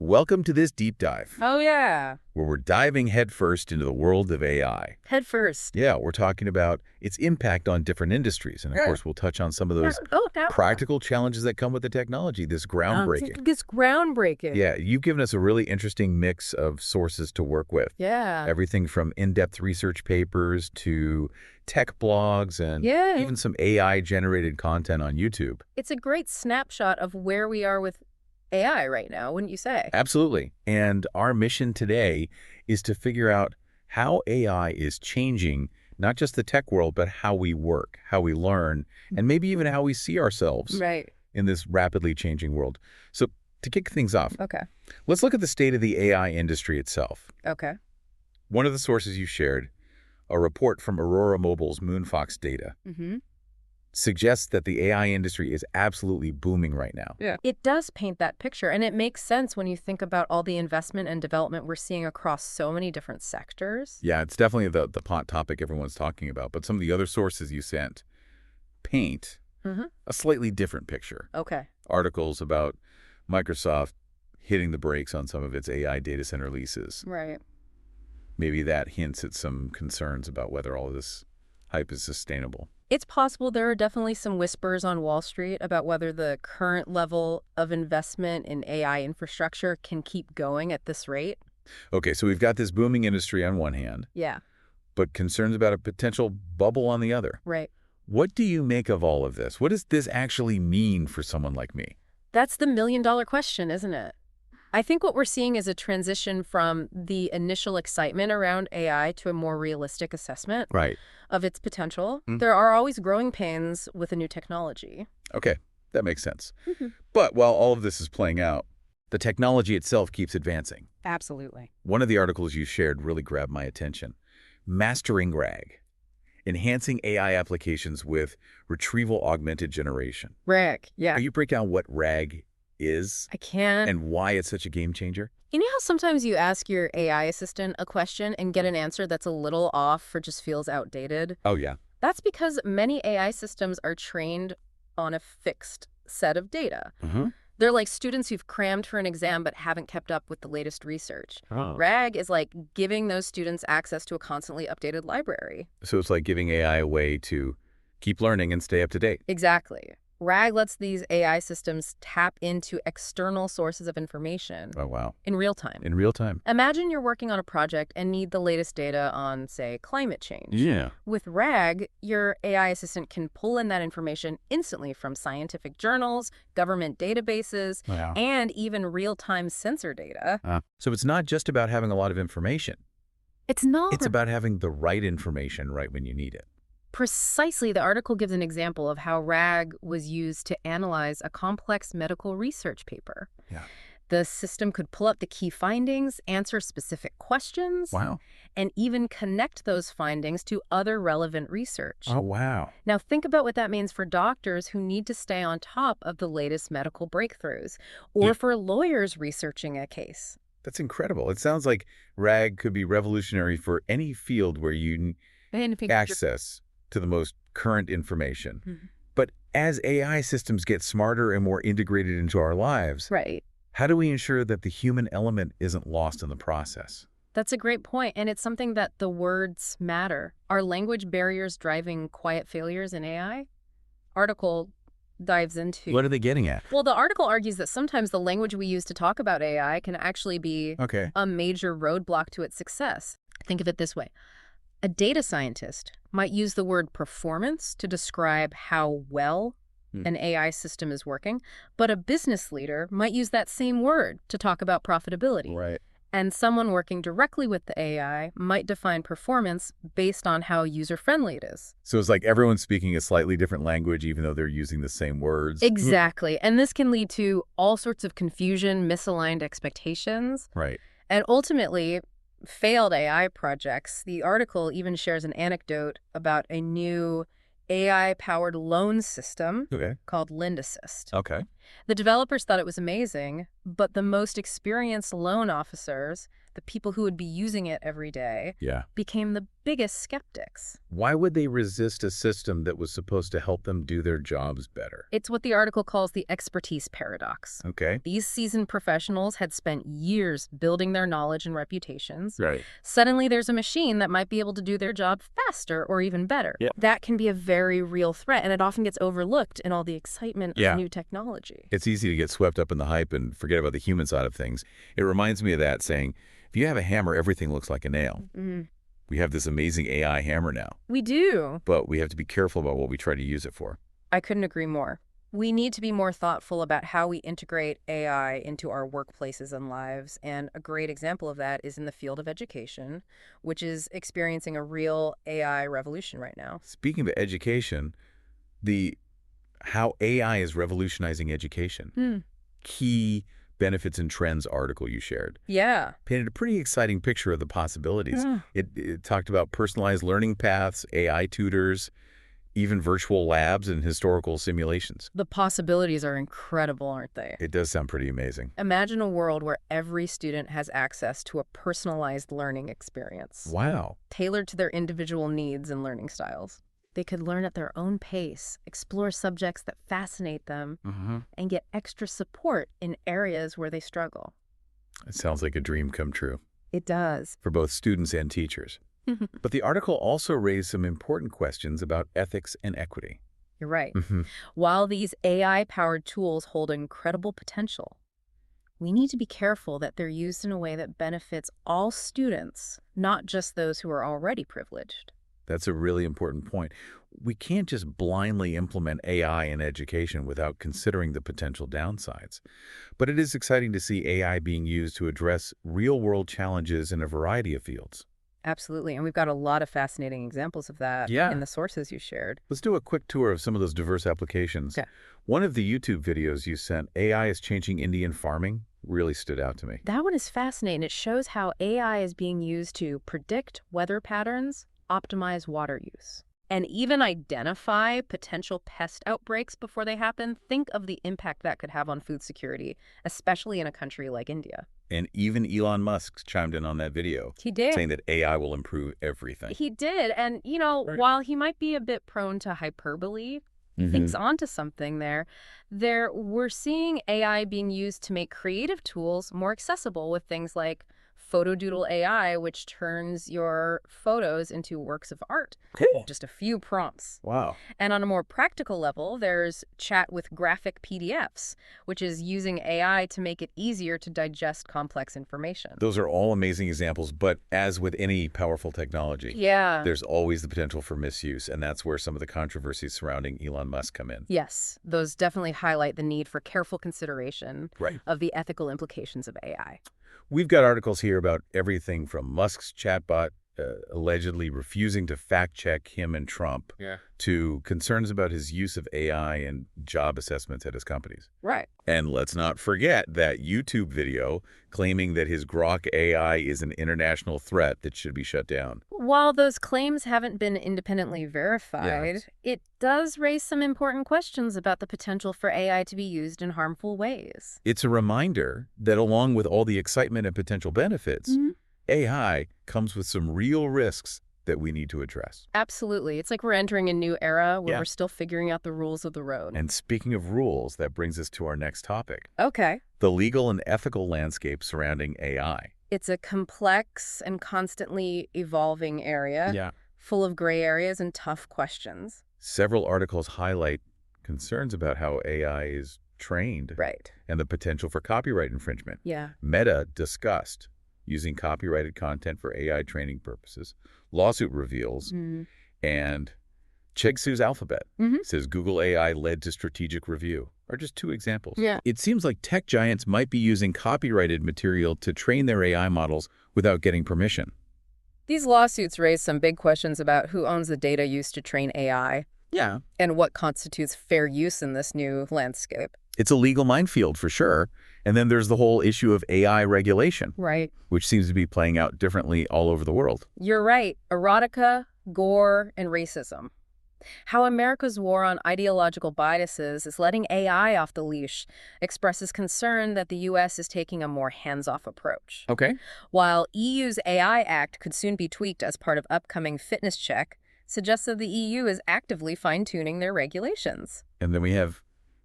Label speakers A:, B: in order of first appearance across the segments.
A: Welcome to this deep dive,
B: Oh, yeah.
A: where we're diving headfirst into the world of AI.
B: Head first.
A: Yeah, we're talking about its impact on different industries. And of course, we'll touch on some of those practical challenges that come with the technology, this groundbreaking.
B: It's groundbreaking.
A: Yeah, you've given us a really interesting mix of sources to work with.
B: Yeah.
A: Everything from in-depth research papers to tech blogs and
B: Yeah.
A: even some AI-generated content on YouTube.
B: It's a great snapshot of where we are with AI right now, wouldn't you say?
A: Absolutely. And our mission today is to figure out how AI is changing not just the tech world, but how we work, how we learn, and maybe even how we see ourselves in this rapidly changing world. So to kick things off, let's look at the state of the AI industry itself. One of the sources you shared, a report from Aurora Mobile's Moonfox data, suggests that the AI industry is absolutely booming right now.
B: Yeah. It does paint that picture, and it makes sense when you think about all the investment and development we're seeing across so many different sectors.
A: Yeah, it's definitely the hot topic everyone's talking about, but some of the other sources you sent paint a slightly different picture. Articles about Microsoft hitting the brakes on some of its AI data center leases. Maybe that hints at some concerns about whether all of this hype is sustainable.
B: It's possible there are definitely some whispers on Wall Street about whether the current level of investment in AI infrastructure can keep going at this rate.
A: Okay, so we've got this booming industry on one hand.
B: Yeah.
A: But concerns about a potential bubble on the other. What do you make of all of this? What does this actually mean for someone like me?
B: That's the million-dollar question, isn't it? I think what we're seeing is a transition from the initial excitement around AI to a more realistic assessment of its potential. There are always growing pains with a new technology.
A: Okay, that makes sense. But while all of this is playing out, the technology itself keeps advancing.
B: Absolutely.
A: One of the articles you shared really grabbed my attention. Mastering RAG, enhancing AI applications with retrieval augmented generation.
B: RAG, yeah.
A: Can you break down what RAG is?
B: I can.
A: And why it's such a game changer?
B: You know how sometimes you ask your AI assistant a question and get an answer that's a little off or just feels outdated?
A: Oh, yeah.
B: That's because many AI systems are trained on a fixed set of data. They're like students who've crammed for an exam but haven't kept up with the latest research. RAG is like giving those students access to a constantly updated library.
A: So it's like giving AI a way to keep learning and stay up to date.
B: Exactly. RAG lets these AI systems tap into external sources of information.
A: Oh, wow.
B: In real time.
A: In real time.
B: Imagine you're working on a project and need the latest data on, say, climate change.
A: Yeah.
B: With RAG, your AI assistant can pull in that information instantly from scientific journals, government databases, and even real-time sensor data.
A: So it's not just about having a lot of information.
B: It's not.
A: It's about having the right information right when you need it.
B: Precisely. The article gives an example of how RAG was used to analyze a complex medical research paper. The system could pull up the key findings, answer specific questions, and even connect those findings to other relevant research.
A: Oh, wow.
B: Now, think about what that means for doctors who need to stay on top of the latest medical breakthroughs, or for lawyers researching a case.
A: That's incredible. It sounds like RAG could be revolutionary for any field where you need access to the most current information. But as AI systems get smarter and more integrated into our lives, how do we ensure that the human element isn't lost in the process?
B: That's a great point, and it's something that the words matter. Are language barriers driving quiet failures in AI? Article dives into.
A: What are they getting at?
B: Well, the article argues that sometimes the language we use to talk about AI can actually be a major roadblock to its success. Think of it this way. A data scientist might use the word performance to describe how well an AI system is working, but a business leader might use that same word to talk about profitability. And someone working directly with the AI might define performance based on how user-friendly it is.
A: So it's like everyone's speaking a slightly different language, even though they're using the same words.
B: Exactly. And this can lead to all sorts of confusion, misaligned expectations. And ultimately, failed AI projects. The article even shares an anecdote about a new AI-powered loan system called Lend Assist. The developers thought it was amazing, but the most experienced loan officers, the people who would be using it every day, became the biggest skeptics.
A: Why would they resist a system that was supposed to help them do their jobs better?
B: It's what the article calls the expertise paradox.
A: Okay.
B: These seasoned professionals had spent years building their knowledge and reputations.
A: Right.
B: Suddenly there's a machine that might be able to do their job faster or even better.
A: Yeah.
B: That can be a very real threat, and it often gets overlooked in all the excitement of new technology.
A: It's easy to get swept up in the hype and forget about the human side of things. It reminds me of that saying, if you have a hammer, everything looks like a nail. We have this amazing AI hammer now.
B: We do.
A: But we have to be careful about what we try to use it for.
B: I couldn't agree more. We need to be more thoughtful about how we integrate AI into our workplaces and lives, and a great example of that is in the field of education, which is experiencing a real AI revolution right now.
A: Speaking of education, how AI is revolutionizing education. Key benefits and trends article you shared.
B: Yeah.
A: Painted a pretty exciting picture of the possibilities. It talked about personalized learning paths, AI tutors, even virtual labs and historical simulations.
B: The possibilities are incredible, aren't they?
A: It does sound pretty amazing.
B: Imagine a world where every student has access to a personalized learning experience.
A: Wow.
B: Tailored to their individual needs and learning styles. They could learn at their own pace, explore subjects that fascinate them, and get extra support in areas where they struggle.
A: It sounds like a dream come true.
B: It does.
A: For both students and teachers. But the article also raised some important questions about ethics and equity.
B: You're right. While these AI-powered tools hold incredible potential, we need to be careful that they're used in a way that benefits all students, not just those who are already privileged.
A: That's a really important point. We can't just blindly implement AI in education without considering the potential downsides. But it is exciting to see AI being used to address real-world challenges in a variety of fields.
B: Absolutely. And we've got a lot of fascinating examples of that in the sources you shared.
A: Let's do a quick tour of some of those diverse applications.
B: Okay.
A: One of the YouTube videos you sent, AI is changing Indian farming, really stood out to me.
B: That one is fascinating. It shows how AI is being used to predict weather patterns, optimize water use, and even identify potential pest outbreaks before they happen. Think of the impact that could have on food security, especially in a country like India.
A: And even Elon Musk chimed in on that video.
B: He did.
A: Saying that AI will improve everything.
B: He did. And, you know, while he might be a bit prone to hyperbole, thinks onto something there. We're seeing AI being used to make creative tools more accessible with things like Photodoodle AI, which turns your photos into works of art.
A: Cool.
B: Just a few prompts.
A: Wow.
B: And on a more practical level, there's Chat with Graphic PDFs, which is using AI to make it easier to digest complex information.
A: Those are all amazing examples, but as with any powerful technology, there's always the potential for misuse, and that's where some of the controversies surrounding Elon Musk come in.
B: Yes, those definitely highlight the need for careful consideration of the ethical implications of AI.
A: We've got articles here about everything from Musk's chatbot allegedly refusing to fact-check him and Trump to concerns about his use of AI and job assessments at his companies.
B: Right.
A: And let's not forget that YouTube video claiming that his Grok AI is an international threat that should be shut down.
B: While those claims haven't been independently verified, it does raise some important questions about the potential for AI to be used in harmful ways.
A: It's a reminder that along with all the excitement and potential benefits, AI comes with some real risks that we need to address.
B: Absolutely. It's like we're entering a new era where we're still figuring out the rules of the road.
A: And speaking of rules, that brings us to our next topic.
B: Okay.
A: The legal and ethical landscape surrounding AI.
B: It's a complex and constantly evolving area, full of gray areas and tough questions.
A: Several articles highlight concerns about how AI is trained.
B: Right.
A: And the potential for copyright infringement.
B: Yeah.
A: Meta discussed using copyrighted content for AI training purposes. Lawsuit reveals, and Chegsu's Alphabet says Google AI led to strategic review, are just two examples.
B: Yeah.
A: It seems like tech giants might be using copyrighted material to train their AI models without getting permission.
B: These lawsuits raise some big questions about who owns the data used to train AI.
A: Yeah.
B: And what constitutes fair use in this new landscape.
A: It's a legal minefield for sure. And then there's the whole issue of AI regulation.
B: Right.
A: Which seems to be playing out differently all over the world.
B: You're right. Erotica, gore, and racism. How America's war on ideological biases is letting AI off the leash expresses concern that the U.S. is taking a more hands-off approach.
A: Okay.
B: While EU's AI Act could soon be tweaked as part of upcoming fitness check, suggests that the EU is actively fine-tuning their regulations.
A: And then we have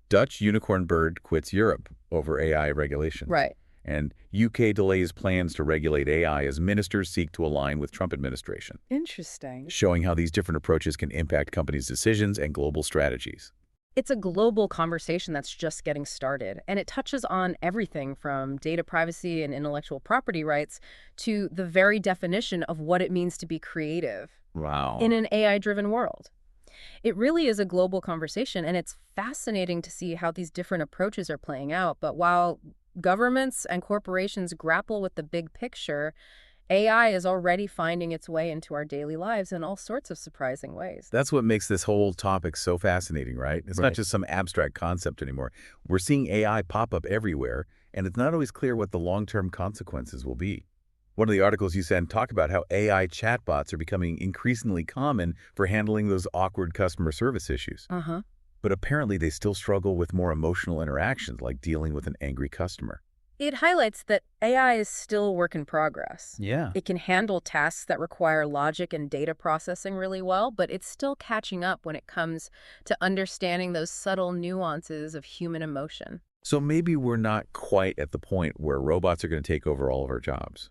A: Dutch unicorn bird quits Europe over AI regulations.
B: Right.
A: And UK delays plans to regulate AI as ministers seek to align with Trump administration.
B: Interesting.
A: Showing how these different approaches can impact companies' decisions and global strategies.
B: It's a global conversation that's just getting started, and it touches on everything from data privacy and intellectual property rights to the very definition of what it means to be creative.
A: Wow.
B: In an AI-driven world. It really is a global conversation, and it's fascinating to see how these different approaches are playing out. But while governments and corporations grapple with the big picture, AI is already finding its way into our daily lives in all sorts of surprising ways.
A: That's what makes this whole topic so fascinating, right? It's not just some abstract concept anymore. We're seeing AI pop up everywhere, and it's not always clear what the long-term consequences will be. One of the articles you sent talk about how AI chatbots are becoming increasingly common for handling those awkward customer service issues.
B: Uh-huh.
A: But apparently they still struggle with more emotional interactions like dealing with an angry customer.
B: It highlights that AI is still a work in progress.
A: Yeah.
B: It can handle tasks that require logic and data processing really well, but it's still catching up when it comes to understanding those subtle nuances of human emotion.
A: So maybe we're not quite at the point where robots are going to take over all of our jobs.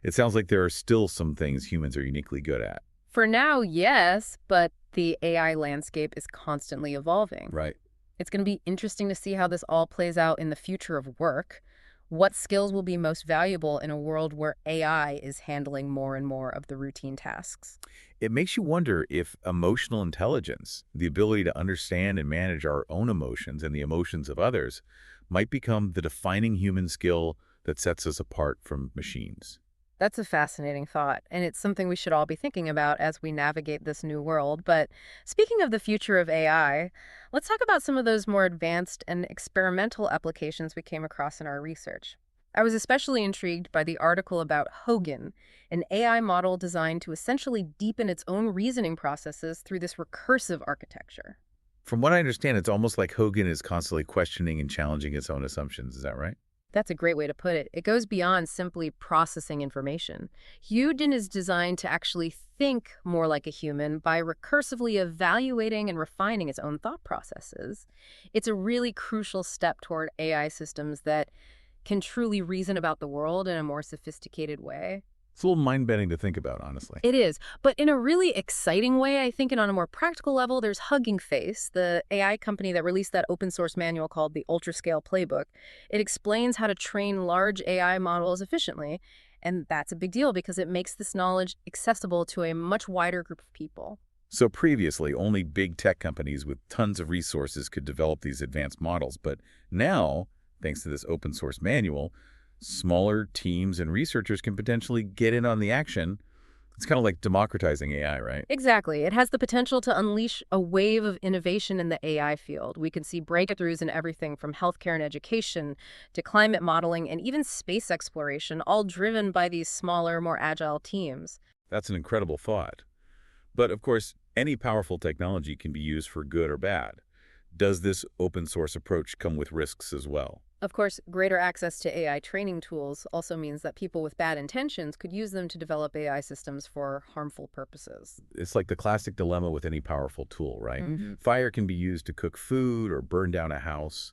A: It sounds like there are still some things humans are uniquely good at.
B: For now, yes, but the AI landscape is constantly evolving.
A: Right.
B: It's going to be interesting to see how this all plays out in the future of work. What skills will be most valuable in a world where AI is handling more and more of the routine tasks?
A: It makes you wonder if emotional intelligence, the ability to understand and manage our own emotions and the emotions of others, might become the defining human skill that sets us apart from machines.
B: That's a fascinating thought, and it's something we should all be thinking about as we navigate this new world. But speaking of the future of AI, let's talk about some of those more advanced and experimental applications we came across in our research. I was especially intrigued by the article about Hogan, an AI model designed to essentially deepen its own reasoning processes through this recursive architecture.
A: From what I understand, it's almost like Hogan is constantly questioning and challenging its own assumptions. Is that right?
B: That's a great way to put it. It goes beyond simply processing information. Houdin is designed to actually think more like a human by recursively evaluating and refining its own thought processes. It's a really crucial step toward AI systems that can truly reason about the world in a more sophisticated way.
A: It's a little mind-bending to think about, honestly.
B: It is, but in a really exciting way, I think, and on a more practical level, there's Hugging Face, the AI company that released that open source manual called the Ultrascale Playbook. It explains how to train large AI models efficiently, and that's a big deal because it makes this knowledge accessible to a much wider group of people.
A: So previously, only big tech companies with tons of resources could develop these advanced models, but now, thanks to this open source manual, smaller teams and researchers can potentially get in on the action. It's kind of like democratizing AI, right?
B: Exactly. It has the potential to unleash a wave of innovation in the AI field. We can see breakthroughs in everything from healthcare and education to climate modeling and even space exploration, all driven by these smaller, more agile teams.
A: That's an incredible thought. But of course, any powerful technology can be used for good or bad. Does this open source approach come with risks as well?
B: Of course, greater access to AI training tools also means that people with bad intentions could use them to develop AI systems for harmful purposes.
A: It's like the classic dilemma with any powerful tool, right?
B: Mm-hmm.
A: Fire can be used to cook food or burn down a house.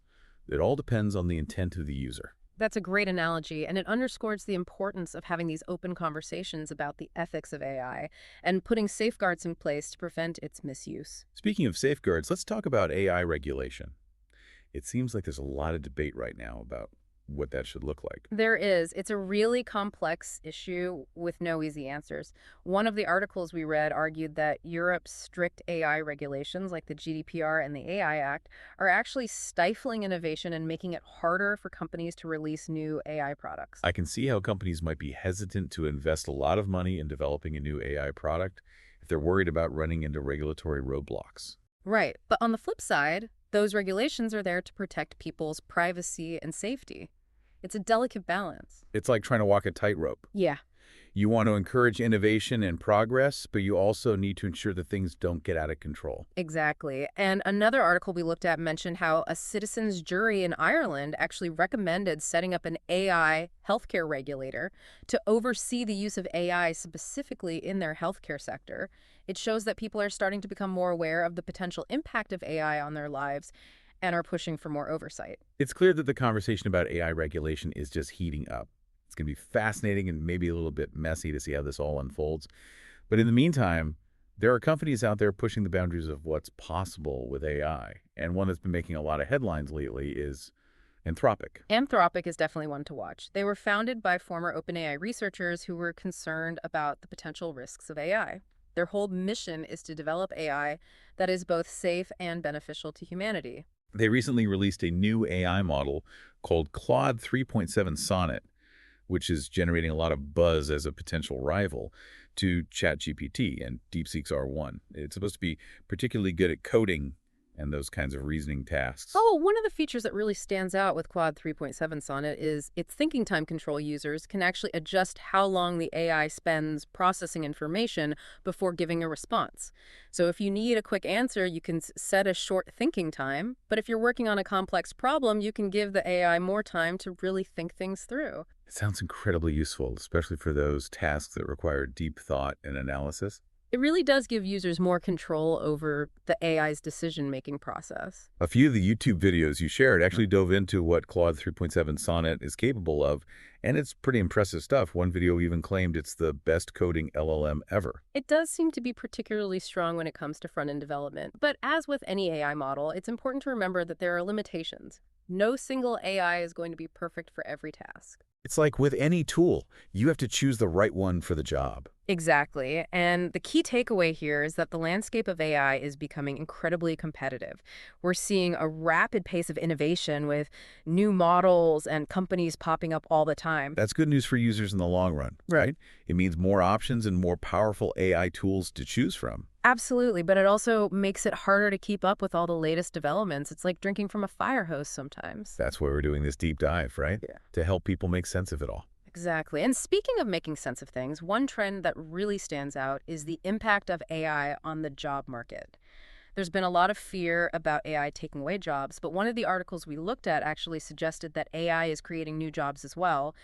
A: It all depends on the intent of the user.
B: That's a great analogy, and it underscores the importance of having these open conversations about the ethics of AI and putting safeguards in place to prevent its misuse.
A: Speaking of safeguards, let's talk about AI regulation. It seems like there's a lot of debate right now about what that should look like.
B: There is. It's a really complex issue with no easy answers. One of the articles we read argued that Europe's strict AI regulations, like the GDPR and the AI Act, are actually stifling innovation and making it harder for companies to release new AI products.
A: I can see how companies might be hesitant to invest a lot of money in developing a new AI product if they're worried about running into regulatory roadblocks.
B: Right. But on the flip side, those regulations are there to protect people's privacy and safety. It's a delicate balance.
A: It's like trying to walk a tightrope.
B: Yeah.
A: You want to encourage innovation and progress, but you also need to ensure that things don't get out of control.
B: Exactly. And another article we looked at mentioned how a citizens' jury in Ireland actually recommended setting up an AI healthcare regulator to oversee the use of AI specifically in their healthcare sector. It shows that people are starting to become more aware of the potential impact of AI on their lives and are pushing for more oversight.
A: It's clear that the conversation about AI regulation is just heating up. It's going to be fascinating and maybe a little bit messy to see how this all unfolds. But in the meantime, there are companies out there pushing the boundaries of what's possible with AI. And one that's been making a lot of headlines lately is Anthropic.
B: Anthropic is definitely one to watch. They were founded by former OpenAI researchers who were concerned about the potential risks of AI. Their whole mission is to develop AI that is both safe and beneficial to humanity.
A: They recently released a new AI model called Claude 3.7 Sonnet, which is generating a lot of buzz as a potential rival to ChatGPT and DeepSeek's R1. It's supposed to be particularly good at coding and those kinds of reasoning tasks.
B: Oh, one of the features that really stands out with Claude 3.7 Sonnet is its thinking time control. Users can actually adjust how long the AI spends processing information before giving a response. So if you need a quick answer, you can set a short thinking time. But if you're working on a complex problem, you can give the AI more time to really think things through.
A: It sounds incredibly useful, especially for those tasks that require deep thought and analysis.
B: It really does give users more control over the AI's decision-making process.
A: A few of the YouTube videos you shared actually dove into what Claude 3.7 Sonnet is capable of, and it's pretty impressive stuff. One video even claimed it's the best coding LLM ever.
B: It does seem to be particularly strong when it comes to front-end development. But as with any AI model, it's important to remember that there are limitations. No single AI is going to be perfect for every task.
A: It's like with any tool, you have to choose the right one for the job.
B: Exactly. And the key takeaway here is that the landscape of AI is becoming incredibly competitive. We're seeing a rapid pace of innovation with new models and companies popping up all the time.
A: That's good news for users in the long run, right? It means more options and more powerful AI tools to choose from.
B: Absolutely, but it also makes it harder to keep up with all the latest developments. It's like drinking from a fire hose sometimes.
A: That's why we're doing this deep dive, right?
B: Yeah.
A: To help people make sense of it all.
B: Exactly. And speaking of making sense of things, one trend that really stands out is the impact of AI on the job market. There's been a lot of fear about AI taking away jobs, but one of the articles we looked at actually suggested that AI is creating new jobs as well.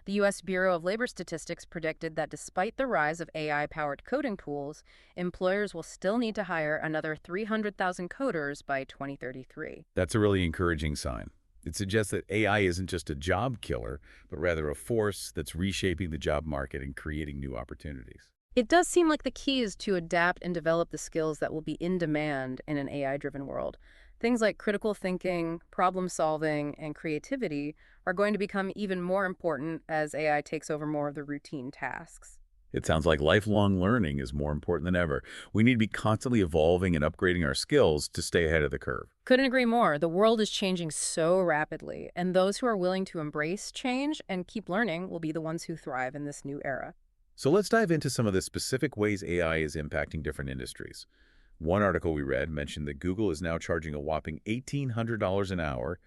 B: The U.S. Bureau of Labor Statistics predicted that despite the rise of AI-powered coding tools, employers will still need to hire another 300,000 coders by 2033.
A: That's a really encouraging sign. It suggests that AI isn't just a job killer, but rather a force that's reshaping the job market and creating new opportunities.
B: It does seem like the key is to adapt and develop the skills that will be in demand in an AI-driven world. Things like critical thinking, problem solving, and creativity are going to become even more important as AI takes over more of the routine tasks.
A: It sounds like lifelong learning is more important than ever. We need to be constantly evolving and upgrading our skills to stay ahead of the curve.
B: Couldn't agree more. The world is changing so rapidly, and those who are willing to embrace change and keep learning will be the ones who thrive in this new era.
A: So let's dive into some of the specific ways AI is impacting different industries. One article we read mentioned that Google is now charging a whopping $1,800 an hour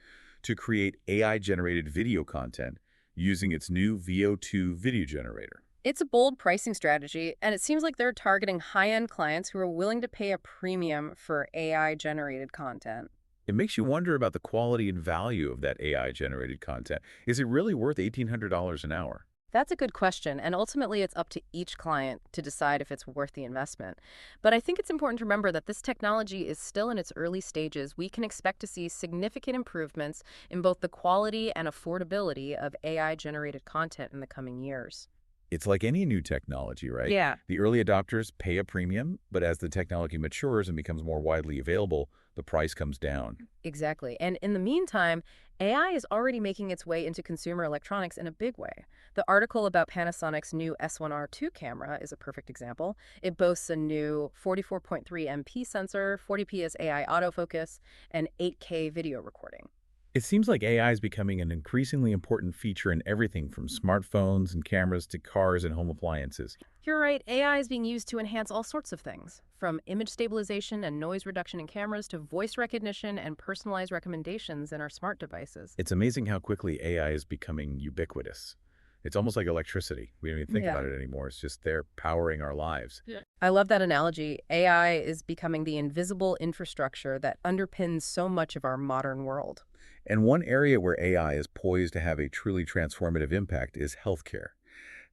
A: to create AI-generated video content using its new VO2 video generator.
B: It's a bold pricing strategy, and it seems like they're targeting high-end clients who are willing to pay a premium for AI-generated content.
A: It makes you wonder about the quality and value of that AI-generated content. Is it really worth $1,800 an hour?
B: That's a good question, and ultimately it's up to each client to decide if it's worth the investment. But I think it's important to remember that this technology is still in its early stages. We can expect to see significant improvements in both the quality and affordability of AI-generated content in the coming years.
A: It's like any new technology, right?
B: Yeah.
A: The early adopters pay a premium, but as the technology matures and becomes more widely available, the price comes down.
B: Exactly. And in the meantime, AI is already making its way into consumer electronics in a big way. The article about Panasonic's new S1R2 camera is a perfect example. It boasts a new 44.3 MP sensor, 40p AI autofocus, and 8K video recording.
A: It seems like AI is becoming an increasingly important feature in everything from smartphones and cameras to cars and home appliances.
B: You're right, AI is being used to enhance all sorts of things, from image stabilization and noise reduction in cameras to voice recognition and personalized recommendations in our smart devices.
A: It's amazing how quickly AI is becoming ubiquitous. It's almost like electricity. We don't even think about it anymore. It's just there powering our lives.
B: Yeah. I love that analogy. AI is becoming the invisible infrastructure that underpins so much of our modern world.
A: And one area where AI is poised to have a truly transformative impact is healthcare.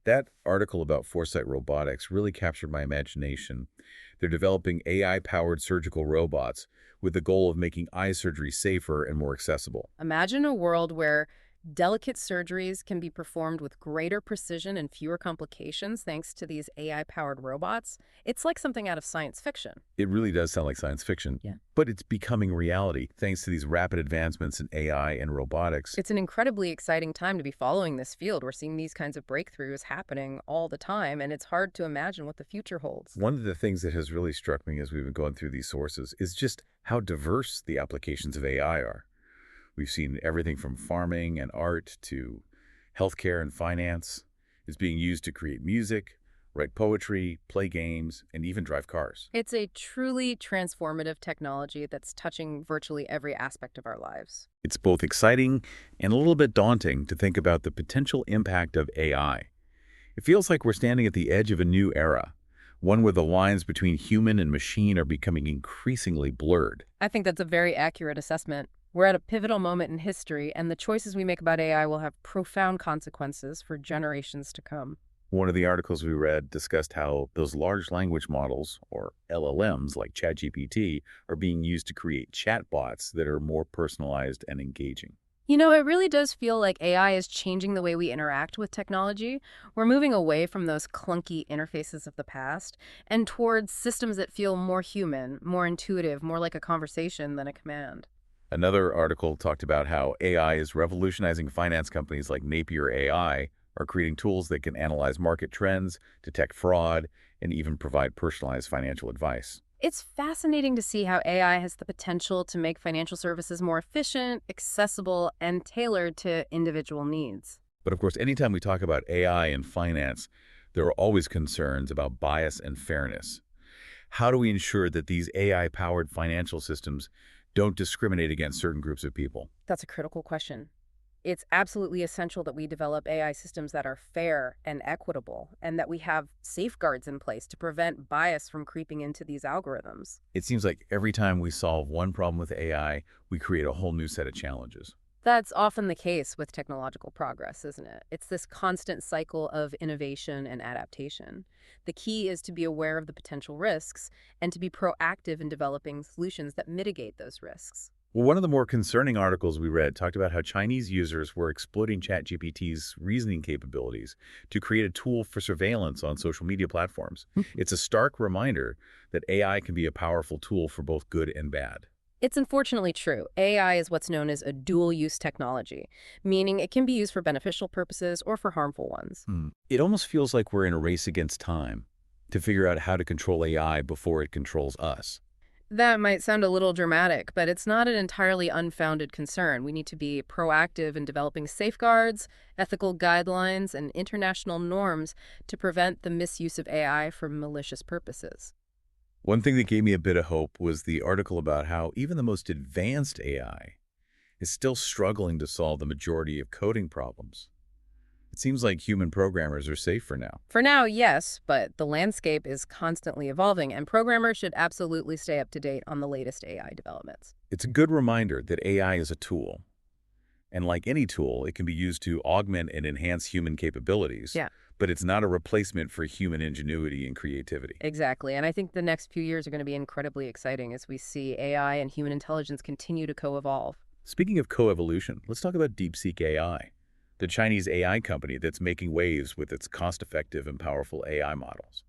A: That article about Foresight Robotics really captured my imagination. They're developing AI-powered surgical robots with the goal of making eye surgery safer and more accessible.
B: Imagine a world where delicate surgeries can be performed with greater precision and fewer complications thanks to these AI-powered robots. It's like something out of science fiction.
A: It really does sound like science fiction, but it's becoming reality thanks to these rapid advancements in AI and robotics.
B: It's an incredibly exciting time to be following this field. We're seeing these kinds of breakthroughs happening all the time, and it's hard to imagine what the future holds.
A: One of the things that has really struck me as we've been going through these sources is just how diverse the applications of AI are. We've seen everything from farming and art to healthcare and finance. It's being used to create music, write poetry, play games, and even drive cars.
B: It's a truly transformative technology that's touching virtually every aspect of our lives.
A: It's both exciting and a little bit daunting to think about the potential impact of AI. It feels like we're standing at the edge of a new era, one where the lines between human and machine are becoming increasingly blurred.
B: I think that's a very accurate assessment. We're at a pivotal moment in history, and the choices we make about AI will have profound consequences for generations to come.
A: One of the articles we read discussed how those large language models, or LLMs like ChatGPT, are being used to create chatbots that are more personalized and engaging.
B: You know, it really does feel like AI is changing the way we interact with technology. We're moving away from those clunky interfaces of the past and towards systems that feel more human, more intuitive, more like a conversation than a command.
A: Another article talked about how AI is revolutionizing finance. Companies like Napier AI are creating tools that can analyze market trends, detect fraud, and even provide personalized financial advice.
B: It's fascinating to see how AI has the potential to make financial services more efficient, accessible, and tailored to individual needs.
A: But of course, anytime we talk about AI and finance, there are always concerns about bias and fairness. How do we ensure that these AI-powered financial systems don't discriminate against certain groups of people?
B: That's a critical question. It's absolutely essential that we develop AI systems that are fair and equitable, and that we have safeguards in place to prevent bias from creeping into these algorithms.
A: It seems like every time we solve one problem with AI, we create a whole new set of challenges.
B: That's often the case with technological progress, isn't it? It's this constant cycle of innovation and adaptation. The key is to be aware of the potential risks and to be proactive in developing solutions that mitigate those risks.
A: Well, one of the more concerning articles we read talked about how Chinese users were exploiting ChatGPT's reasoning capabilities to create a tool for surveillance on social media platforms. It's a stark reminder that AI can be a powerful tool for both good and bad.
B: It's unfortunately true. AI is what's known as a dual-use technology, meaning it can be used for beneficial purposes or for harmful ones.
A: It almost feels like we're in a race against time to figure out how to control AI before it controls us.
B: That might sound a little dramatic, but it's not an entirely unfounded concern. We need to be proactive in developing safeguards, ethical guidelines, and international norms to prevent the misuse of AI for malicious purposes.
A: One thing that gave me a bit of hope was the article about how even the most advanced AI is still struggling to solve the majority of coding problems. It seems like human programmers are safe for now.
B: For now, yes, but the landscape is constantly evolving, and programmers should absolutely stay up to date on the latest AI developments.
A: It's a good reminder that AI is a tool. And like any tool, it can be used to augment and enhance human capabilities. But it's not a replacement for human ingenuity and creativity.
B: Exactly. And I think the next few years are going to be incredibly exciting as we see AI and human intelligence continue to co-evolve.
A: Speaking of co-evolution, let's talk about DeepSeek AI, the Chinese AI company that's making waves with its cost-effective and powerful AI models.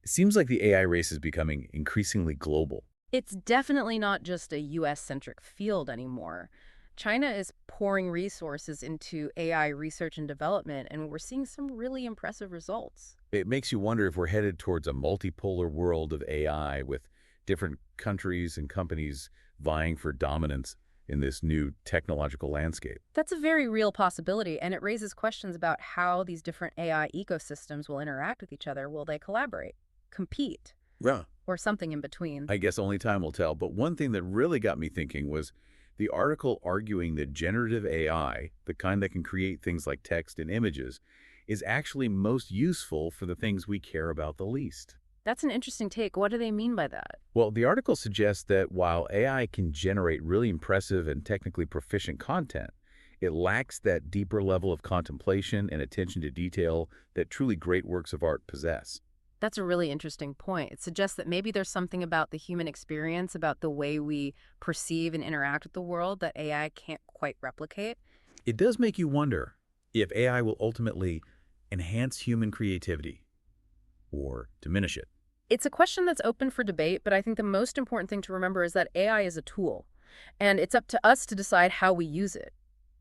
A: It seems like the AI race is becoming increasingly global.
B: It's definitely not just a US-centric field anymore. China is pouring resources into AI research and development, and we're seeing some really impressive results.
A: It makes you wonder if we're headed towards a multipolar world of AI with different countries and companies vying for dominance in this new technological landscape.
B: That's a very real possibility, and it raises questions about how these different AI ecosystems will interact with each other. Will they collaborate, compete, or something in between?
A: I guess only time will tell. But one thing that really got me thinking was The article arguing that generative AI, the kind that can create things like text and images, is actually most useful for the things we care about the least.
B: That's an interesting take. What do they mean by that?
A: Well, the article suggests that while AI can generate really impressive and technically proficient content, it lacks that deeper level of contemplation and attention to detail that truly great works of art possess.
B: That's a really interesting point. It suggests that maybe there's something about the human experience, about the way we perceive and interact with the world that AI can't quite replicate.
A: It does make you wonder if AI will ultimately enhance human creativity or diminish it.
B: It's a question that's open for debate, but I think the most important thing to remember is that AI is a tool, and it's up to us to decide how we use it.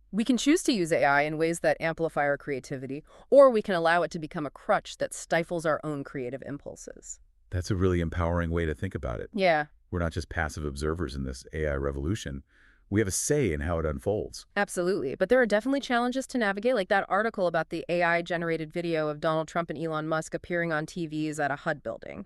B: We can choose to use AI in ways that amplify our creativity, or we can allow it to become a crutch that stifles our own creative impulses.
A: That's a really empowering way to think about it.
B: Yeah,
A: We're not just passive observers in this AI revolution. We have a say in how it unfolds.
B: absolutely. But there are definitely challenges to navigate, like that article about the AI-generated video of Donald Trump and Elon Musk appearing on TVs at a HUD building.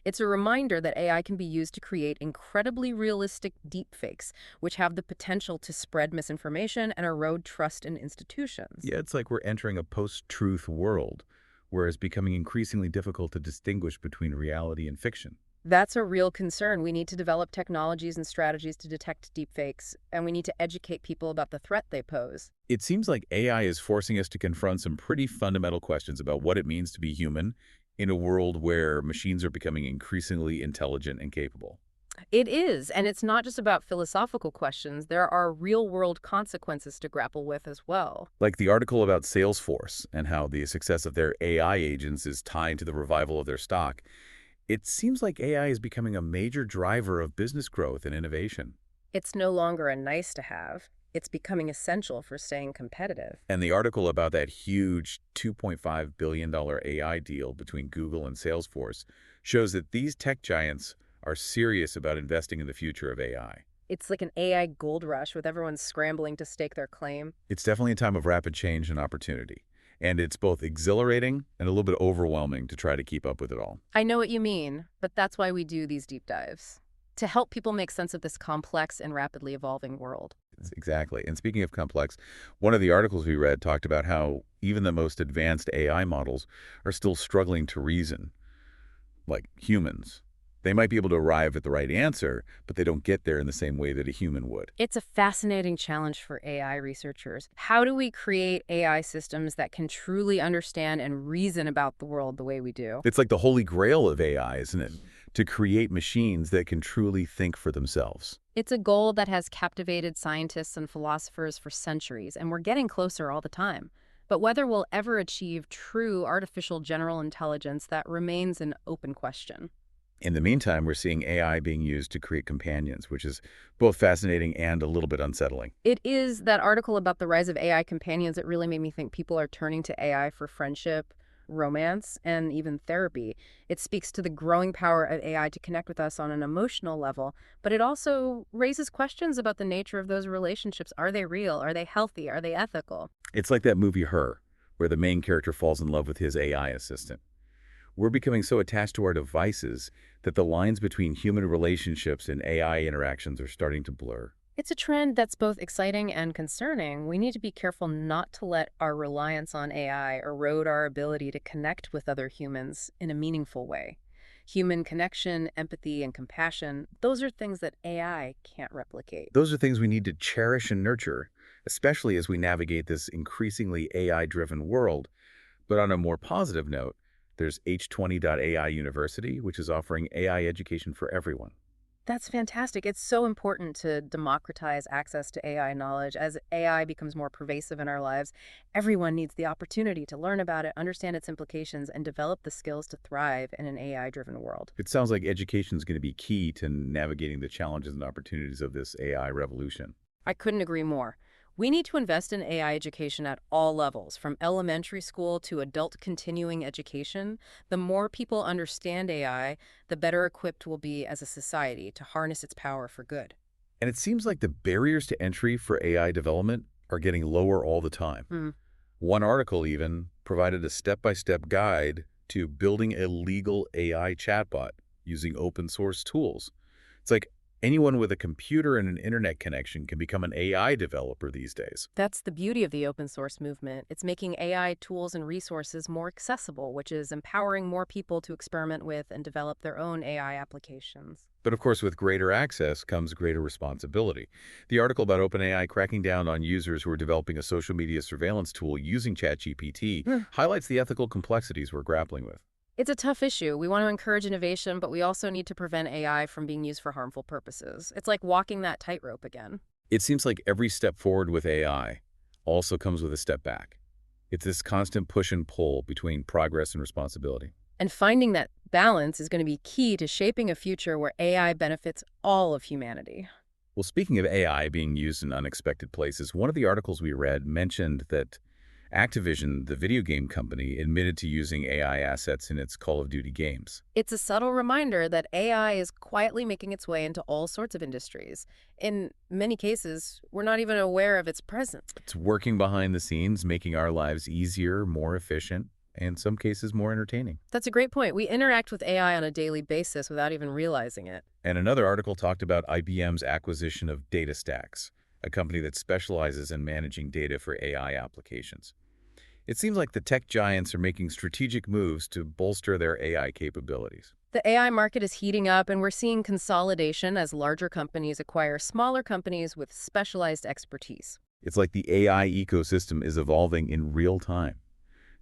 B: It's a reminder that AI can be used to create incredibly realistic deepfakes, which have the potential to spread misinformation and erode trust in institutions.
A: Yeah, it's like we're entering a post-truth world, where it's becoming increasingly difficult to distinguish between reality and fiction.
B: That's a real concern. We need to develop technologies and strategies to detect deepfakes, and we need to educate people about the threat they pose.
A: It seems like AI is forcing us to confront some pretty fundamental questions about what it means to be human in a world where machines are becoming increasingly intelligent and capable.
B: It is, and it's not just about philosophical questions. There are real-world consequences to grapple with as well.
A: Like the article about Salesforce and how the success of their AI agents is tied to the revival of their stock. It seems like AI is becoming a major driver of business growth and innovation.
B: It's no longer a nice-to-have. It's becoming essential for staying competitive.
A: And the article about that huge $2.5 billion AI deal between Google and Salesforce shows that these tech giants are serious about investing in the future of AI.
B: It's like an AI gold rush with everyone scrambling to stake their claim.
A: It's definitely a time of rapid change and opportunity. And it's both exhilarating and a little bit overwhelming to try to keep up with it all.
B: I know what you mean, but that's why we do these deep dives. To help people make sense of this complex and rapidly evolving world.
A: Exactly. And speaking of complex, one of the articles we read talked about how even the most advanced AI models are still struggling to reason, like humans. They might be able to arrive at the right answer, but they don't get there in the same way that a human would.
B: It's a fascinating challenge for AI researchers. How do we create AI systems that can truly understand and reason about the world the way we do?
A: It's like the holy grail of AI, isn't it? To create machines that can truly think for themselves.
B: It's a goal that has captivated scientists and philosophers for centuries, and we're getting closer all the time. But whether we'll ever achieve true artificial general intelligence, that remains an open question.
A: In the meantime, we're seeing AI being used to create companions, which is both fascinating and a little bit unsettling.
B: It is that article about the rise of AI companions that really made me think people are turning to AI for friendship, romance, and even therapy. It speaks to the growing power of AI to connect with us on an emotional level, but it also raises questions about the nature of those relationships. Are they real? Are they healthy? Are they ethical?
A: It's like that movie Her, where the main character falls in love with his AI assistant. We're becoming so attached to our devices that the lines between human relationships and AI interactions are starting to blur.
B: It's a trend that's both exciting and concerning. We need to be careful not to let our reliance on AI erode our ability to connect with other humans in a meaningful way. Human connection, empathy, and compassion, those are things that AI can't replicate.
A: Those are things we need to cherish and nurture, especially as we navigate this increasingly AI-driven world. But on a more positive note, there's H20.ai University, which is offering AI education for everyone.
B: That's fantastic. It's so important to democratize access to AI knowledge. As AI becomes more pervasive in our lives, everyone needs the opportunity to learn about it, understand its implications, and develop the skills to thrive in an AI-driven world.
A: It sounds like education is going to be key to navigating the challenges and opportunities of this AI revolution.
B: I couldn't agree more. We need to invest in AI education at all levels, from elementary school to adult continuing education. The more people understand AI, the better equipped we'll be as a society to harness its power for good.
A: And it seems like the barriers to entry for AI development are getting lower all the time. One article even provided a step-by-step guide to building a legal AI chatbot using open source tools. It's like Anyone with a computer and an internet connection can become an AI developer these days.
B: That's the beauty of the open source movement. It's making AI tools and resources more accessible, which is empowering more people to experiment with and develop their own AI applications.
A: But of course, with greater access comes greater responsibility. The article about OpenAI cracking down on users who are developing a social media surveillance tool using ChatGPT highlights the ethical complexities we're grappling with.
B: It's a tough issue. We want to encourage innovation, but we also need to prevent AI from being used for harmful purposes. It's like walking that tightrope again.
A: It seems like every step forward with AI also comes with a step back. It's this constant push and pull between progress and responsibility.
B: And finding that balance is going to be key to shaping a future where AI benefits all of humanity.
A: Well, speaking of AI being used in unexpected places, one of the articles we read mentioned that Activision, the video game company, admitted to using AI assets in its Call of Duty games.
B: It's a subtle reminder that AI is quietly making its way into all sorts of industries. In many cases, we're not even aware of its presence.
A: It's working behind the scenes, making our lives easier, more efficient, and in some cases more entertaining.
B: That's a great point. We interact with AI on a daily basis without even realizing it.
A: And another article talked about IBM's acquisition of DataStax, a company that specializes in managing data for AI applications. It seems like the tech giants are making strategic moves to bolster their AI capabilities.
B: The AI market is heating up, and we're seeing consolidation as larger companies acquire smaller companies with specialized expertise.
A: It's like the AI ecosystem is evolving in real time.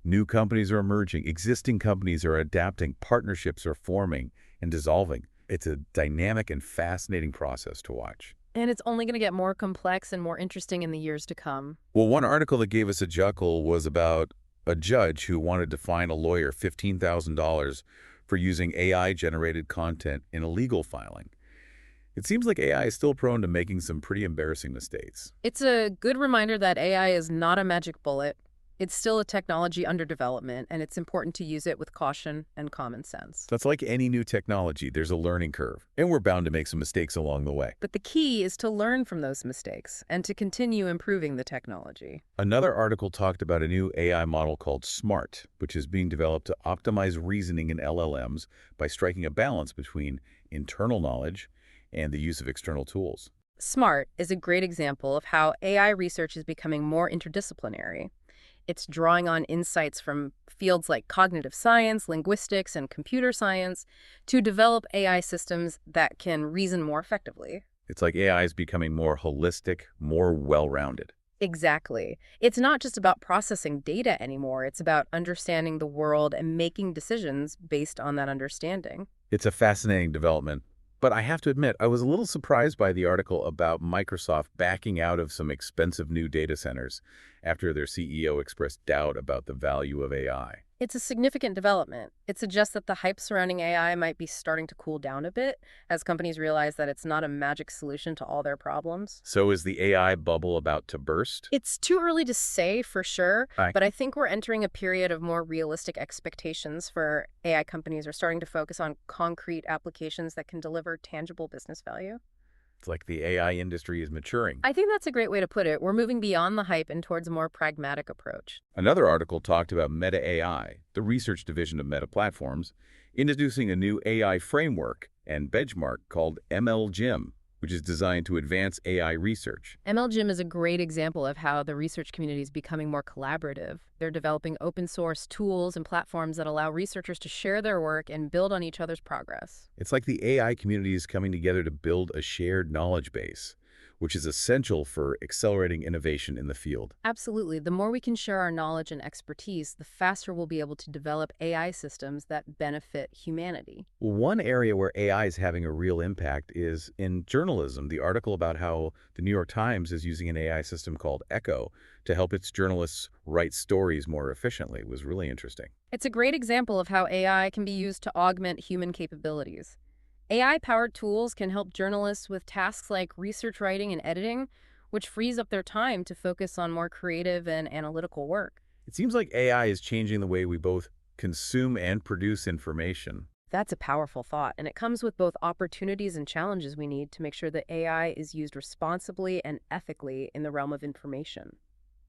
A: New companies are emerging, existing companies are adapting, partnerships are forming and dissolving. It's a dynamic and fascinating process to watch.
B: And it's only going to get more complex and more interesting in the years to come.
A: Well, one article that gave us a chuckle was about a judge who wanted to fine a lawyer $15,000 for using AI-generated content in a legal filing. It seems like AI is still prone to making some pretty embarrassing mistakes.
B: It's a good reminder that AI is not a magic bullet. It's still a technology under development, and it's important to use it with caution and common sense.
A: That's like any new technology. There's a learning curve, and we're bound to make some mistakes along the way.
B: But the key is to learn from those mistakes and to continue improving the technology.
A: Another article talked about a new AI model called SMART, which is being developed to optimize reasoning in LLMs by striking a balance between internal knowledge and the use of external tools.
B: SMART is a great example of how AI research is becoming more interdisciplinary. It's drawing on insights from fields like cognitive science, linguistics, and computer science to develop AI systems that can reason more effectively.
A: It's like AI is becoming more holistic, more well-rounded.
B: Exactly. It's not just about processing data anymore. It's about understanding the world and making decisions based on that understanding.
A: It's a fascinating development. But I have to admit, I was a little surprised by the article about Microsoft backing out of some expensive new data centers after their CEO expressed doubt about the value of AI.
B: It's a significant development. It suggests that the hype surrounding AI might be starting to cool down a bit as companies realize that it's not a magic solution to all their problems.
A: So is the AI bubble about to burst?
B: It's too early to say for sure, but I think we're entering a period of more realistic expectations for AI companies are starting to focus on concrete applications that can deliver tangible business value.
A: It's like the AI industry is maturing.
B: I think that's a great way to put it. We're moving beyond the hype and towards a more pragmatic approach.
A: Another article talked about Meta AI, the research division of Meta Platforms, introducing a new AI framework and benchmark called MLGIM, which is designed to advance AI research.
B: MLGIM is a great example of how the research community is becoming more collaborative. They're developing open source tools and platforms that allow researchers to share their work and build on each other's progress.
A: It's like the AI community is coming together to build a shared knowledge base, which is essential for accelerating innovation in the field.
B: Absolutely. The more we can share our knowledge and expertise, the faster we'll be able to develop AI systems that benefit humanity.
A: One area where AI is having a real impact is in journalism. The article about how the New York Times is using an AI system called Echo to help its journalists write stories more efficiently was really interesting.
B: It's a great example of how AI can be used to augment human capabilities. AI-powered tools can help journalists with tasks like research writing and editing, which frees up their time to focus on more creative and analytical work.
A: It seems like AI is changing the way we both consume and produce information.
B: That's a powerful thought, and it comes with both opportunities and challenges we need to make sure that AI is used responsibly and ethically in the realm of information.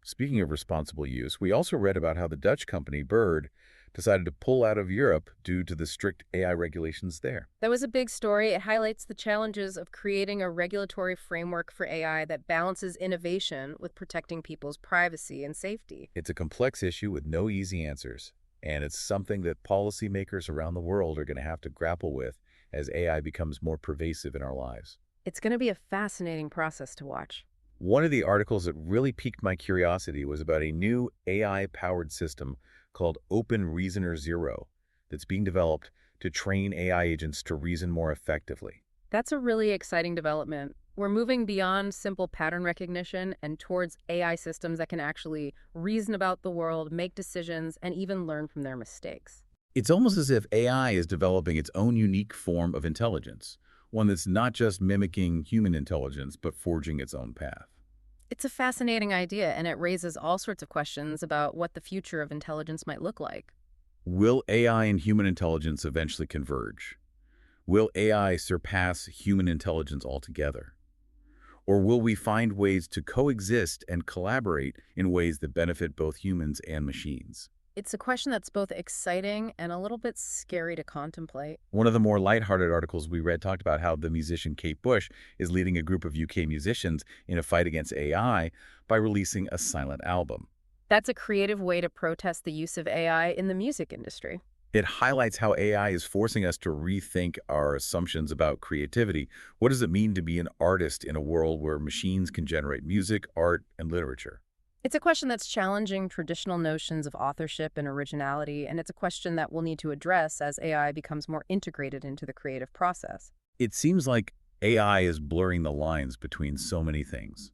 A: Speaking of responsible use, we also read about how the Dutch company Bird decided to pull out of Europe due to the strict AI regulations there.
B: That was a big story. It highlights the challenges of creating a regulatory framework for AI that balances innovation with protecting people's privacy and safety.
A: It's a complex issue with no easy answers, and it's something that policymakers around the world are going to have to grapple with as AI becomes more pervasive in our lives.
B: It's going to be a fascinating process to watch.
A: One of the articles that really piqued my curiosity was about a new AI-powered system called Open Reasoner Zero that's being developed to train AI agents to reason more effectively.
B: That's a really exciting development. We're moving beyond simple pattern recognition and towards AI systems that can actually reason about the world, make decisions, and even learn from their mistakes.
A: It's almost as if AI is developing its own unique form of intelligence, one that's not just mimicking human intelligence, but forging its own path.
B: It's a fascinating idea, and it raises all sorts of questions about what the future of intelligence might look like.
A: Will AI and human intelligence eventually converge? Will AI surpass human intelligence altogether? Or will we find ways to coexist and collaborate in ways that benefit both humans and machines?
B: It's a question that's both exciting and a little bit scary to contemplate.
A: One of the more lighthearted articles we read talked about how the musician Kate Bush is leading a group of UK musicians in a fight against AI by releasing a silent album.
B: That's a creative way to protest the use of AI in the music industry.
A: It highlights how AI is forcing us to rethink our assumptions about creativity. What does it mean to be an artist in a world where machines can generate music, art, and literature?
B: It's a question that's challenging traditional notions of authorship and originality, and it's a question that we'll need to address as AI becomes more integrated into the creative process.
A: It seems like AI is blurring the lines between so many things,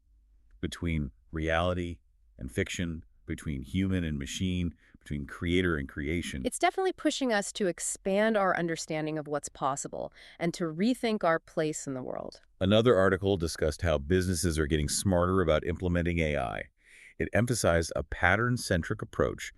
A: between reality and fiction, between human and machine, between creator and creation.
B: It's definitely pushing us to expand our understanding of what's possible and to rethink our place in the world.
A: Another article discussed how businesses are getting smarter about implementing AI. It emphasized a pattern-centric approach,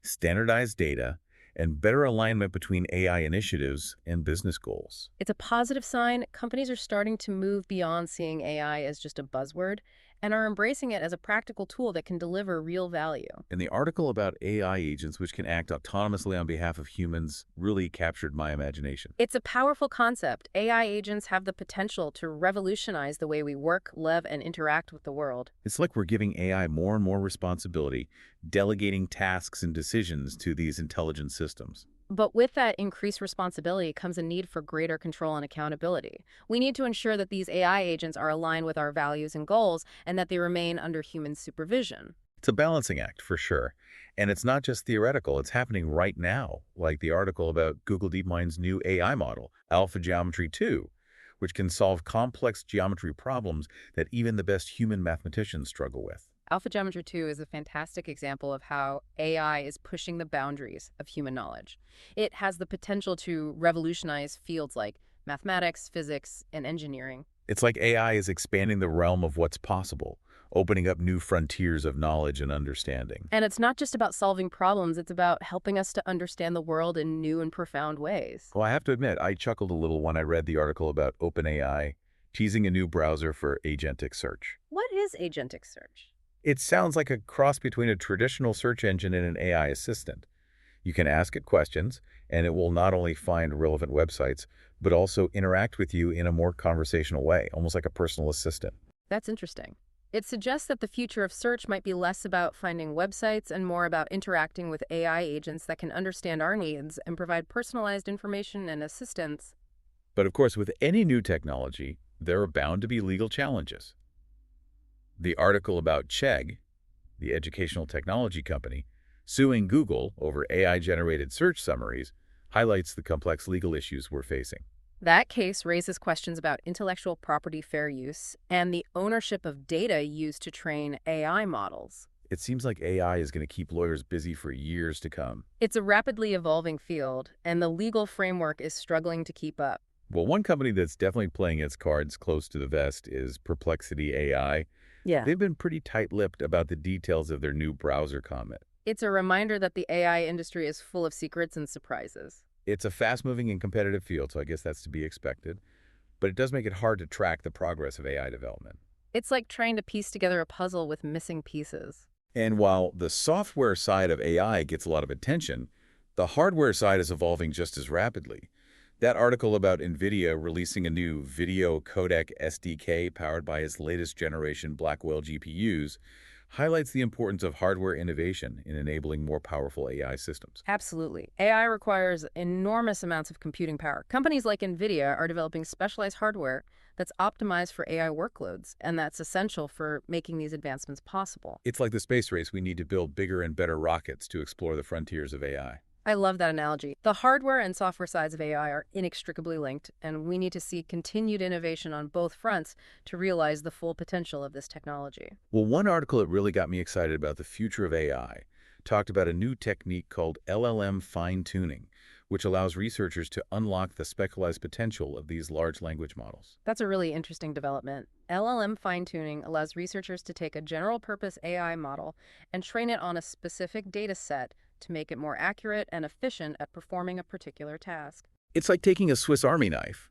A: standardized data, and better alignment between AI initiatives and business goals.
B: It's a positive sign. Companies are starting to move beyond seeing AI as just a buzzword and are embracing it as a practical tool that can deliver real value.
A: And the article about AI agents which can act autonomously on behalf of humans really captured my imagination.
B: It's a powerful concept. AI agents have the potential to revolutionize the way we work, live, and interact with the world.
A: It's like we're giving AI more and more responsibility, delegating tasks and decisions to these intelligent systems.
B: But with that increased responsibility comes a need for greater control and accountability. We need to ensure that these AI agents are aligned with our values and goals and that they remain under human supervision.
A: It's a balancing act, for sure. And it's not just theoretical. It's happening right now, like the article about Google DeepMind's new AI model, Alpha Geometry 2, which can solve complex geometry problems that even the best human mathematicians struggle with.
B: Alpha Geometry 2 is a fantastic example of how AI is pushing the boundaries of human knowledge. It has the potential to revolutionize fields like mathematics, physics, and engineering.
A: It's like AI is expanding the realm of what's possible, opening up new frontiers of knowledge and understanding.
B: And it's not just about solving problems, it's about helping us to understand the world in new and profound ways.
A: Well, I have to admit, I chuckled a little when I read the article about OpenAI teasing a new browser for agentic search.
B: What is agentic search?
A: It sounds like a cross between a traditional search engine and an AI assistant. You can ask it questions, and it will not only find relevant websites, but also interact with you in a more conversational way, almost like a personal assistant.
B: That's interesting. It suggests that the future of search might be less about finding websites and more about interacting with AI agents that can understand our needs and provide personalized information and assistance.
A: But of course, with any new technology, there are bound to be legal challenges. The article about Chegg, the educational technology company, suing Google over AI-generated search summaries, highlights the complex legal issues we're facing.
B: That case raises questions about intellectual property fair use and the ownership of data used to train AI models.
A: It seems like AI is going to keep lawyers busy for years to come.
B: It's a rapidly evolving field, and the legal framework is struggling to keep up.
A: Well, one company that's definitely playing its cards close to the vest is Perplexity AI.
B: Yeah.
A: They've been pretty tight-lipped about the details of their new browser Comet.
B: It's a reminder that the AI industry is full of secrets and surprises.
A: It's a fast-moving and competitive field, so I guess that's to be expected. But it does make it hard to track the progress of AI development.
B: It's like trying to piece together a puzzle with missing pieces.
A: And while the software side of AI gets a lot of attention, The hardware side is evolving just as rapidly. That article about NVIDIA releasing a new video codec SDK powered by its latest generation Blackwell GPUs highlights the importance of hardware innovation in enabling more powerful AI systems.
B: Absolutely. AI requires enormous amounts of computing power. Companies like NVIDIA are developing specialized hardware that's optimized for AI workloads, and that's essential for making these advancements possible.
A: It's like the space race. We need to build bigger and better rockets to explore the frontiers of AI.
B: I love that analogy. The hardware and software sides of AI are inextricably linked, and we need to see continued innovation on both fronts to realize the full potential of this technology.
A: Well, one article that really got me excited about the future of AI talked about a new technique called LLM fine-tuning, which allows researchers to unlock the specialized potential of these large language models.
B: That's a really interesting development. LLM fine-tuning allows researchers to take a general-purpose AI model and train it on a specific data set to make it more accurate and efficient at performing a particular task.
A: It's like taking a Swiss Army knife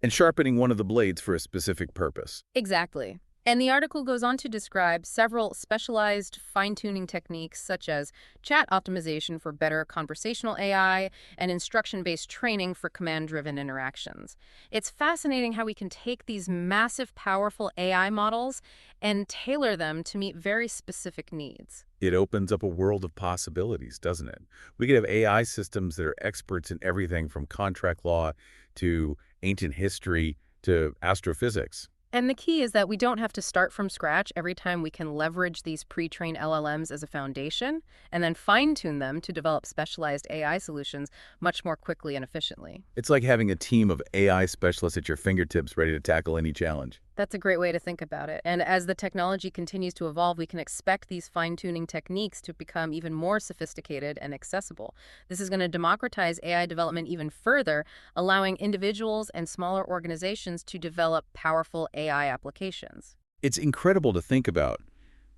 A: and sharpening one of the blades for a specific purpose.
B: Exactly. And the article goes on to describe several specialized fine-tuning techniques such as chat optimization for better conversational AI and instruction-based training for command-driven interactions. It's fascinating how we can take these massive, powerful AI models and tailor them to meet very specific needs.
A: It opens up a world of possibilities, doesn't it? We could have AI systems that are experts in everything from contract law to ancient history to astrophysics.
B: And the key is that we don't have to start from scratch every time. We can leverage these pre-trained LLMs as a foundation and then fine-tune them to develop specialized AI solutions much more quickly and efficiently.
A: It's like having a team of AI specialists at your fingertips ready to tackle any challenge.
B: That's a great way to think about it. And as the technology continues to evolve, we can expect these fine-tuning techniques to become even more sophisticated and accessible. This is going to democratize AI development even further, allowing individuals and smaller organizations to develop powerful AI applications.
A: It's incredible to think about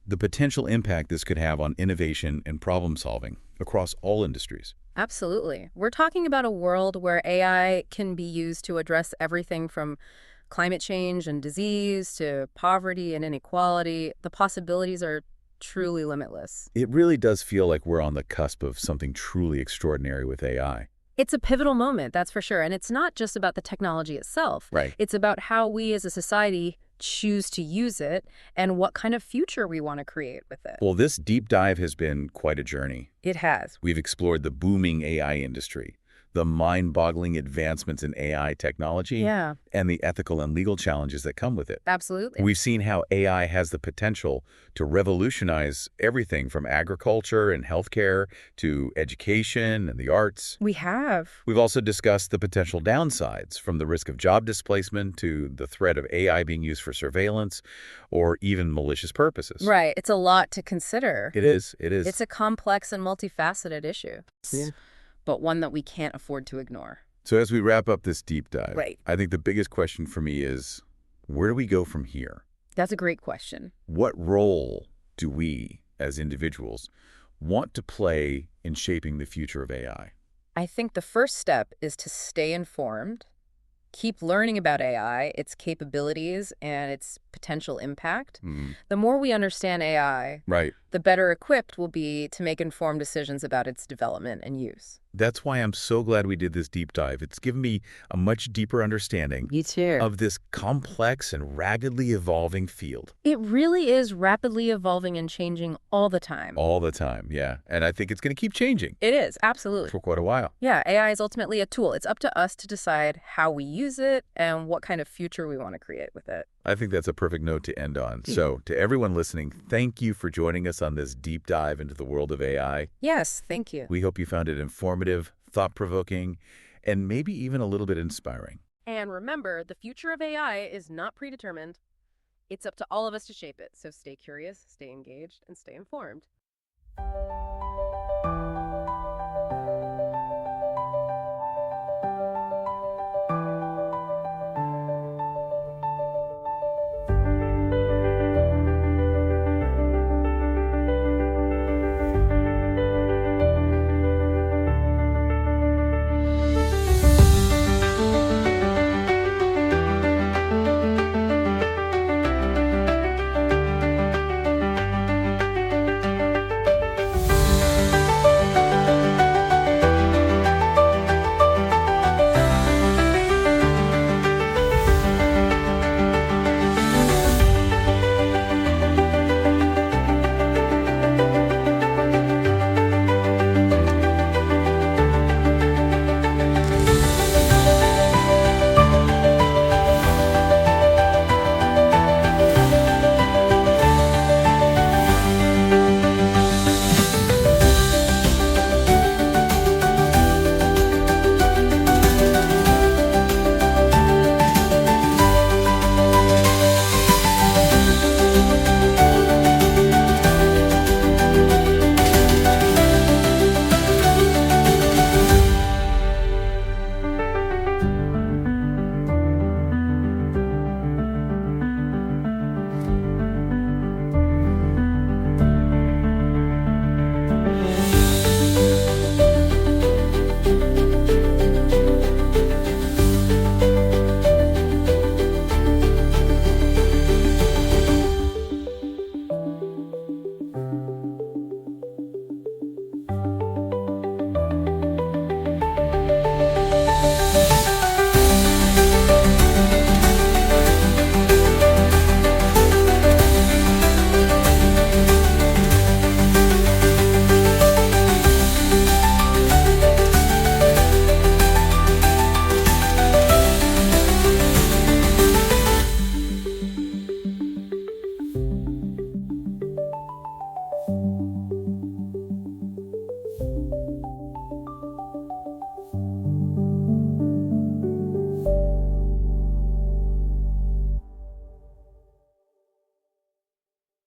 A: the potential impact this could have on innovation and problem solving across all industries.
B: Absolutely. We're talking about a world where AI can be used to address everything from climate change and disease to poverty and inequality. The possibilities are truly limitless.
A: It really does feel like we're on the cusp of something truly extraordinary with AI.
B: It's a pivotal moment, that's for sure. And it's not just about the technology itself.
A: Right.
B: It's about how we as a society choose to use it and what kind of future we want to create with it.
A: Well, this deep dive has been quite a journey.
B: It has.
A: We've explored the booming AI industry, the mind-boggling advancements in AI technology, and the ethical and legal challenges that come with it.
B: Absolutely.
A: We've seen how AI has the potential to revolutionize everything from agriculture and healthcare to education and the arts.
B: We have.
A: We've also discussed the potential downsides, from the risk of job displacement to the threat of AI being used for surveillance or even malicious purposes.
B: Right. It's a lot to consider.
A: It is. It is.
B: It's a complex and multifaceted issue.
A: Yeah.
B: But one that we can't afford to ignore.
A: So as we wrap up this deep dive,
B: Right.
A: I think the biggest question for me is, where do we go from here?
B: That's a great question.
A: What role do we, as individuals, want to play in shaping the future of AI?
B: I think the first step is to stay informed, keep learning about AI, its capabilities, and its potential impact. The more we understand AI,
A: Right.
B: the better equipped we'll be to make informed decisions about its development and use.
A: That's why I'm so glad we did this deep dive. It's given me a much deeper understanding
B: Me too.
A: of this complex and rapidly evolving field.
B: It really is rapidly evolving and changing all the time.
A: All the time, yeah. And I think it's going to keep changing
B: It is, absolutely.
A: for quite a while.
B: Yeah, AI is ultimately a tool. It's up to us to decide how we use it and what kind of future we want to create with it.
A: I think that's a perfect note to end on. So to everyone listening, thank you for joining us on this deep dive into the world of AI.
B: Yes, thank you.
A: We hope you found it informative, thought-provoking, and maybe even a little bit inspiring.
B: And remember, the future of AI is not predetermined. It's up to all of us to shape it. So stay curious, stay engaged, and stay informed.